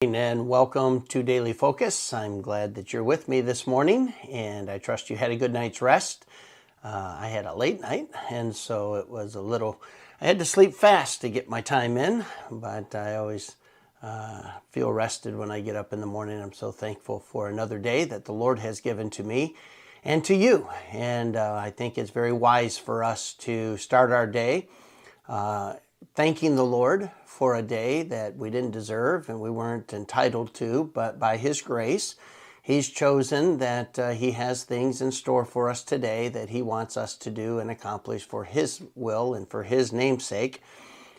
And welcome to Daily Focus. I'm glad that you're with me this morning, and I trust you had a good night's rest. I had a late night, and so it was I had to sleep fast to get my time in, but I always feel rested when I get up in the morning. I'm so thankful for another day that the Lord has given to me and to you. And I think it's very wise for us to start our day thanking the Lord for a day that we didn't deserve and we weren't entitled to, but by His grace, He's chosen that He has things in store for us today that He wants us to do and accomplish for His will and for His namesake.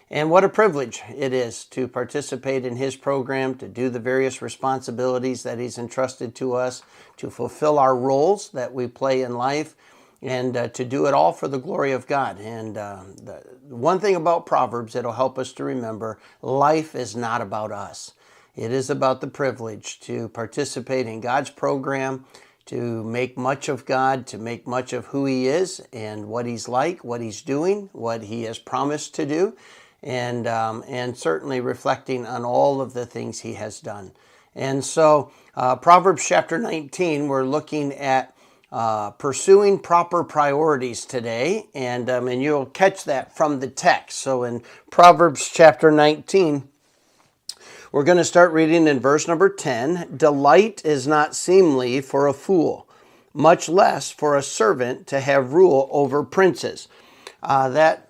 And what a privilege it is to participate in His program, to do the various responsibilities that He's entrusted to us, to fulfill our roles that we play in life, and to do it all for the glory of God. And the one thing about Proverbs that'll help us to remember, life is not about us. It is about the privilege to participate in God's program, to make much of God, to make much of who He is and what He's like, what He's doing, what He has promised to do, and certainly reflecting on all of the things He has done. And so Proverbs chapter 19, we're looking at pursuing proper priorities today, and you'll catch that from the text. So in Proverbs chapter 19, we're going to start reading in verse number 10. Delight is not seemly for a fool, much less for a servant to have rule over princes. That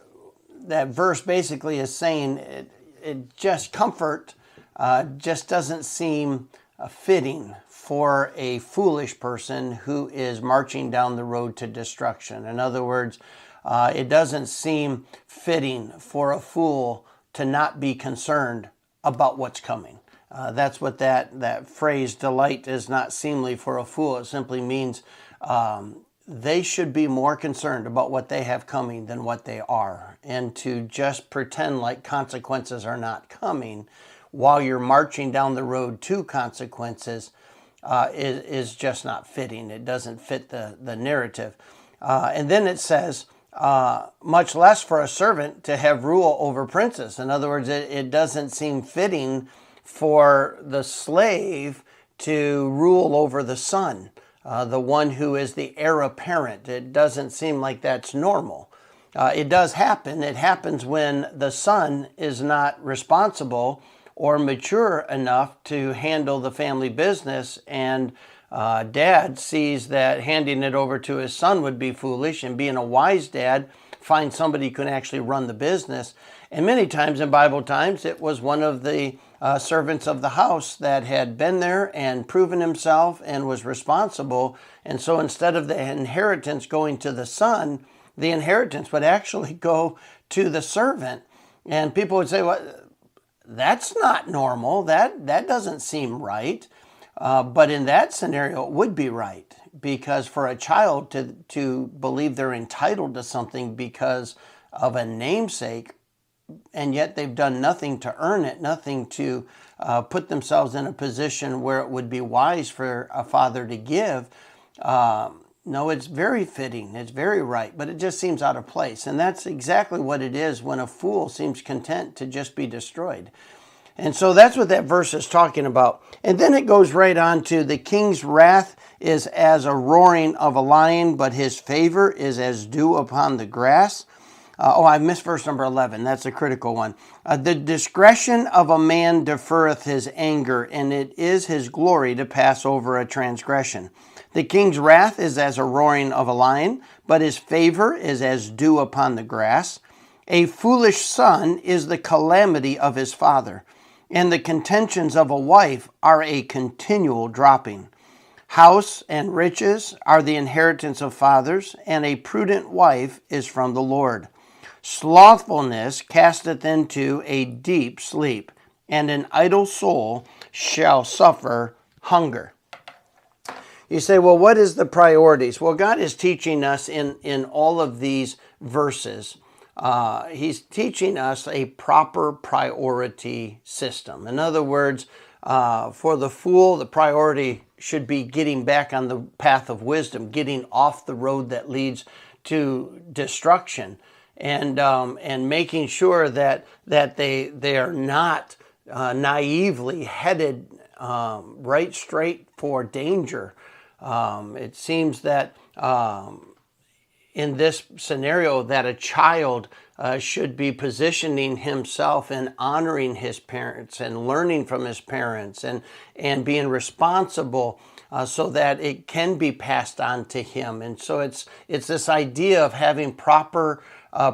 verse basically is saying it just comfort just doesn't seem fitting for a foolish person who is marching down the road to destruction. In other words, it doesn't seem fitting for a fool to not be concerned about what's coming. That's what that phrase, delight is not seemly for a fool. It simply means they should be more concerned about what they have coming than what they are. And to just pretend like consequences are not coming while you're marching down the road to consequences is just not fitting. It doesn't fit the narrative. And then it says, much less for a servant to have rule over princes. In other words, it doesn't seem fitting for the slave to rule over the son, the one who is the heir apparent. It doesn't seem like that's normal. It does happen. It happens when the son is not responsible or mature enough to handle the family business, and dad sees that handing it over to his son would be foolish, and being a wise dad finds somebody who can actually run the business. And many times in Bible times, it was one of the servants of the house that had been there and proven himself and was responsible. And so instead of the inheritance going to the son, the inheritance would actually go to the servant. And people would say, well, that's not normal. That doesn't seem right. But in that scenario, it would be right, because for a child to believe they're entitled to something because of a namesake, and yet they've done nothing to earn it, nothing to put themselves in a position where it would be wise for a father to give. No, it's very fitting. It's very right, but it just seems out of place. And that's exactly what it is when a fool seems content to just be destroyed. And so that's what that verse is talking about. And then it goes right on to the king's wrath is as a roaring of a lion, but his favor is as dew upon the grass. I missed verse number 11. That's a critical one. The discretion of a man deferreth his anger, and it is his glory to pass over a transgression. The king's wrath is as a roaring of a lion, but his favor is as dew upon the grass. A foolish son is the calamity of his father, and the contentions of a wife are a continual dropping. House and riches are the inheritance of fathers, and a prudent wife is from the Lord. Slothfulness casteth into a deep sleep, and an idle soul shall suffer hunger. You say, well, what is the priorities? Well, God is teaching us in all of these verses. He's teaching us a proper priority system. In other words, for the fool, the priority should be getting back on the path of wisdom, getting off the road that leads to destruction, and making sure that they are not naively headed right straight for danger. It seems that in this scenario that a child should be positioning himself and honoring his parents and learning from his parents and being responsible so that it can be passed on to him. And so it's this idea of having proper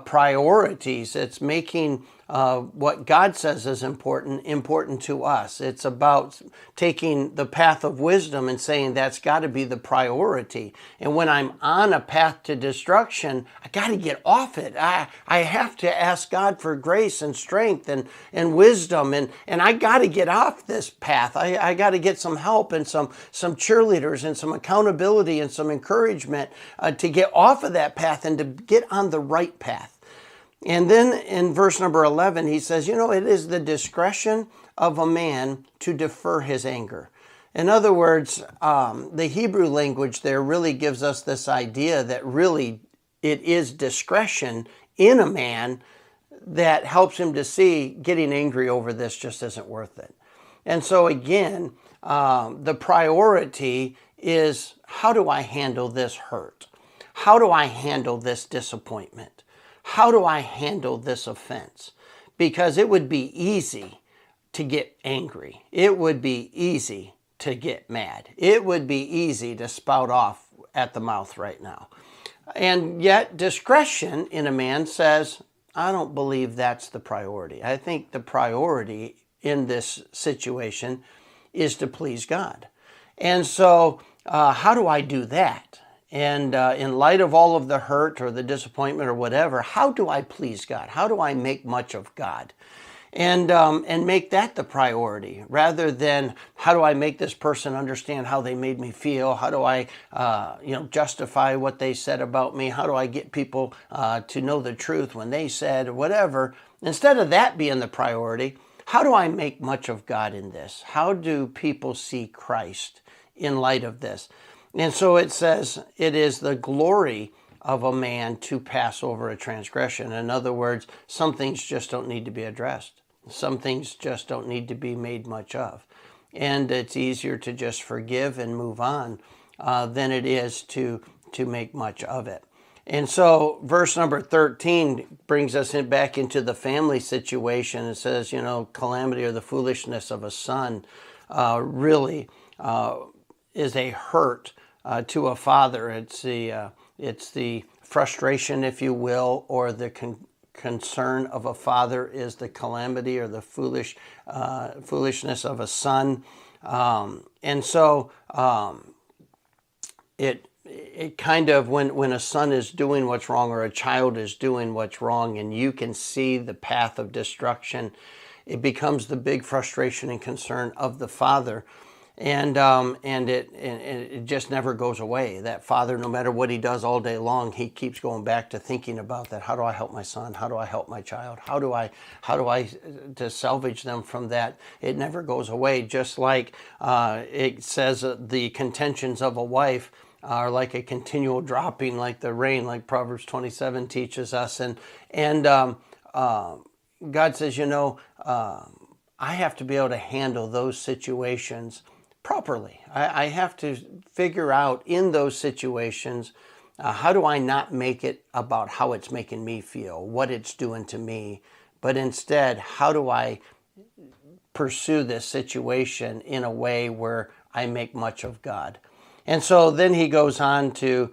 priorities. It's making what God says is important to us. It's about taking the path of wisdom and saying that's got to be the priority. And when I'm on a path to destruction, I got to get off it. I have to ask God for grace and strength and wisdom, and I got to get off this path. I got to get some help and some cheerleaders and some accountability and some encouragement to get off of that path and to get on the right path. And then in verse number 11, he says, it is the discretion of a man to defer his anger. In other words, the Hebrew language there really gives us this idea that really it is discretion in a man that helps him to see getting angry over this just isn't worth it. And so again, the priority is, how do I handle this hurt? How do I handle this disappointment? How do I handle this offense? Because it would be easy to get angry. It would be easy to get mad. It would be easy to spout off at the mouth right now. And yet discretion in a man says, I don't believe that's the priority. I think the priority in this situation is to please God. And so how do I do that? And in light of all of the hurt or the disappointment or whatever, how do I please God? How do I make much of God? And make that the priority, rather than how do I make this person understand how they made me feel? How do I justify what they said about me? How do I get people to know the truth when they said whatever? Instead of that being the priority, how do I make much of God in this? How do people see Christ in light of this? And so it says it is the glory of a man to pass over a transgression. In other words, some things just don't need to be addressed. Some things just don't need to be made much of. And it's easier to just forgive and move on than it is to make much of it. And so verse number 13 brings us back into the family situation. It says, calamity or the foolishness of a son really is a hurt to a father. It's the frustration, if you will, or the concern of a father is the calamity or the foolishness of a son. And so it kind of, when a son is doing what's wrong or a child is doing what's wrong and you can see the path of destruction, it becomes the big frustration and concern of the father. And it just never goes away. That father, no matter what he does all day long, he keeps going back to thinking about that. How do I help my son? How do I help my child? How do I to salvage them from that? It never goes away. Just like it says the contentions of a wife are like a continual dropping, like the rain, like Proverbs 27 teaches us. And God says, I have to be able to handle those situations properly. I have to figure out in those situations, how do I not make it about how it's making me feel, what it's doing to me, but instead, how do I pursue this situation in a way where I make much of God? And so then he goes on to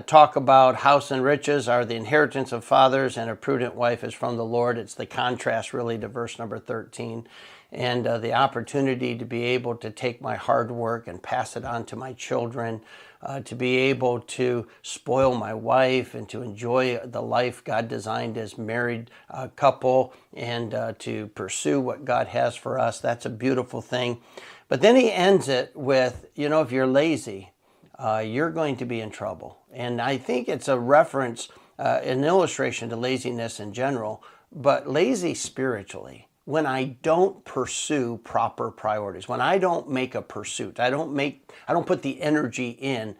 talk about house and riches are the inheritance of fathers, and a prudent wife is from the Lord. It's the contrast really to verse number 13. And the opportunity to be able to take my hard work and pass it on to my children, to be able to spoil my wife and to enjoy the life God designed as married couple, and to pursue what God has for us. That's a beautiful thing. But then he ends it with, if you're lazy, you're going to be in trouble. And I think it's a reference, an illustration to laziness in general, but lazy spiritually. When I don't pursue proper priorities, when I don't make a pursuit, I don't put the energy in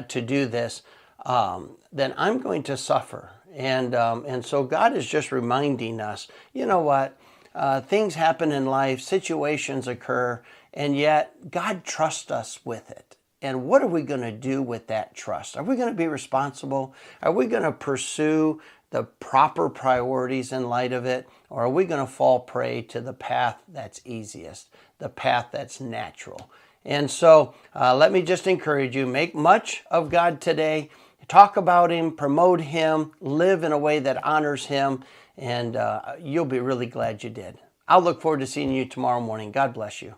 to do this, then I'm going to suffer. And so God is just reminding us, you know what? things happen in life, situations occur, and yet God trusts us with it. And what are we going to do with that trust? Are we going to be responsible? Are we going to pursue the proper priorities in light of it? Or are we going to fall prey to the path that's easiest, the path that's natural? And so let me just encourage you, make much of God today. Talk about Him, promote Him, live in a way that honors Him, and you'll be really glad you did. I'll look forward to seeing you tomorrow morning. God bless you.